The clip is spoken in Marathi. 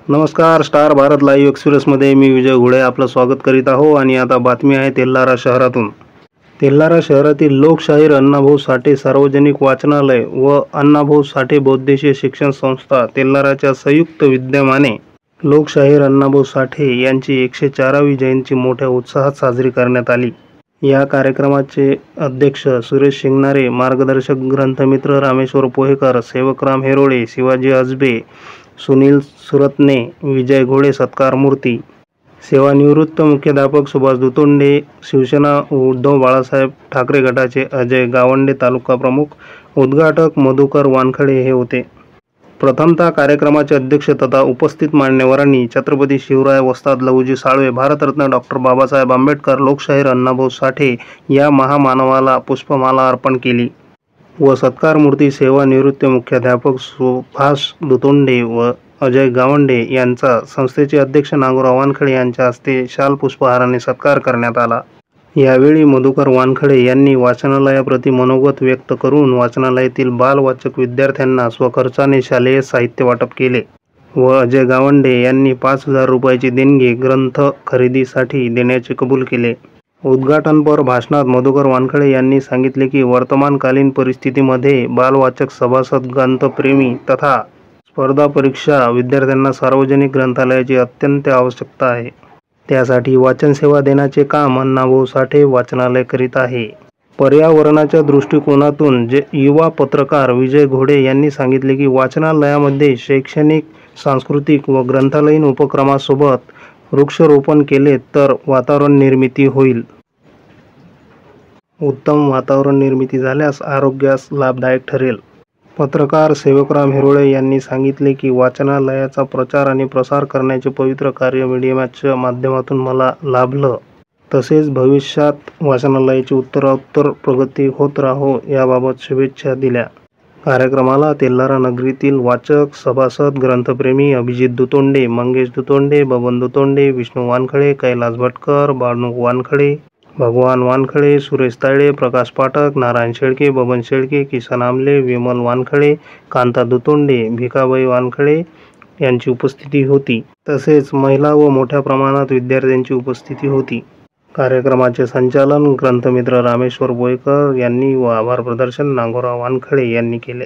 नमस्कार. स्टार भारत लाईव्ह एक्सप्रेसमध्ये मी विजय घोडे आपलं स्वागत करीत आहो. आणि आता बातमी आहे तेल्हारा शहरातून. तेल्हारा शहरातील लोकशाहीर अण्णाभाऊ साठे सार्वजनिक वाचनालय व अण्णाभाऊ साठे बौद्धिक शिक्षण संस्था तेल्हाराच्या संयुक्त विद्यमाने लोकशाहीर अण्णाभाऊ साठे यांची 104वी जयंती मोठ्या उत्साहात साजरी करण्यात आली. या कार्यक्रमाचे अध्यक्ष सुरेश शिंगणारे, मार्गदर्शक ग्रंथमित्र रामेश्वर पोहेकर, सेवकराम हेरोळे, शिवाजी अजबे, सुनील सुरत्ने, विजय घोडे सत्कार मूर्ती, सेवानिवृत्त मुख्याध्यापक सुभाष दुतोंडे, शिवसेना उद्धव बाळासाहेब ठाकरे गटाचे अजय गावंडे तालुका प्रमुख, उद्घाटक मधुकर वानखडे हे होते. प्रथमतः कार्यक्रमाचे अध्यक्ष तथा उपस्थित मान्यवरांनी छत्रपती शिवराय वस्ताद लहुजी साळवे, भारतरत्न डॉक्टर बाबासाहेब आंबेडकर, लोकशाहीर अण्णाभाऊ साठे या महामानवाला पुष्पमाला अर्पण केली व सत्कार मूर्ती सेवानिवृत्त मुख्याध्यापक सुभाष दुतोंडे व अजय गावंडे यांचा संस्थेचे अध्यक्ष नागोराव वानखडे यांच्या हस्ते शाल पुष्पहाराने सत्कार करण्यात आला. यावेळी मधुकर वानखडे यांनी वाचनालयाप्रती मनोगत व्यक्त करून वाचनालयातील बालवाचक विद्यार्थ्यांना स्वखर्चाने शालेय साहित्य वाटप केले व अजय गावंडे यांनी 5,000 रुपयाची देणगी ग्रंथ खरेदीसाठी देण्याचे कबूल केले. उद्घाटनपर भाषणात मधुकर वानखडे यांनी सांगितले की वर्तमानकालीन परिस्थितीमध्ये बालवाचक, सभासद, ग्रंथप्रेमी तथा स्पर्धा परीक्षा विद्यार्थ्यांना सार्वजनिक ग्रंथालयाची अत्यंत आवश्यकता आहे. त्यासाठी वाचन सेवा देण्याचे काम अण्णाभाऊ साठे वाचनालय करीत आहे. पर्यावरणाच्या दृष्टिकोनातून युवा पत्रकार विजय घोडे यांनी सांगितले की वाचनालयामध्ये शैक्षणिक, सांस्कृतिक व ग्रंथालयीन उपक्रमासोबत वृक्षारोपण केले तर वातावरण निर्मिती होईल. उत्तम वातावरण निर्मिती झाल्यास आरोग्यास लाभदायक ठरेल. पत्रकार सेवकराम हेरोळे यांनी सांगितले की वाचनालयाचा प्रचार आणि प्रसार करण्याचे पवित्र कार्य मीडियाच्या माध्यमातून मला लाभलं. तसेच भविष्यात वाचनालयाची उत्तरोत्तर प्रगती होत राहो याबाबत शुभेच्छा दिल्या. कार्यक्रमाला तेल्हारा नगरीतील वाचक, सभासद, ग्रंथप्रेमी अभिजित दुतोंडे, मंगेश दुतोंडे, बबन दुतोंडे, विष्णू वानखडे, कैलास भटकर, बाळू वानखडे, भगवान वानखडे, सुरेश तायडे, प्रकाश पाठक, नारायण शेळके, बबन शेळके, किसन आमले, विमल वानखडे, कांता दुतोंडे, भिकाबाई वानखडे यांची उपस्थिती होती. तसेच महिला व मोठ्या प्रमाणात विद्यार्थ्यांची उपस्थिती होती. कार्यक्रमाचे संचालन ग्रंथमित्र रामेश्वर पोहेकर यांनी व आभार प्रदर्शन नागोराव वानखडे यांनी केले.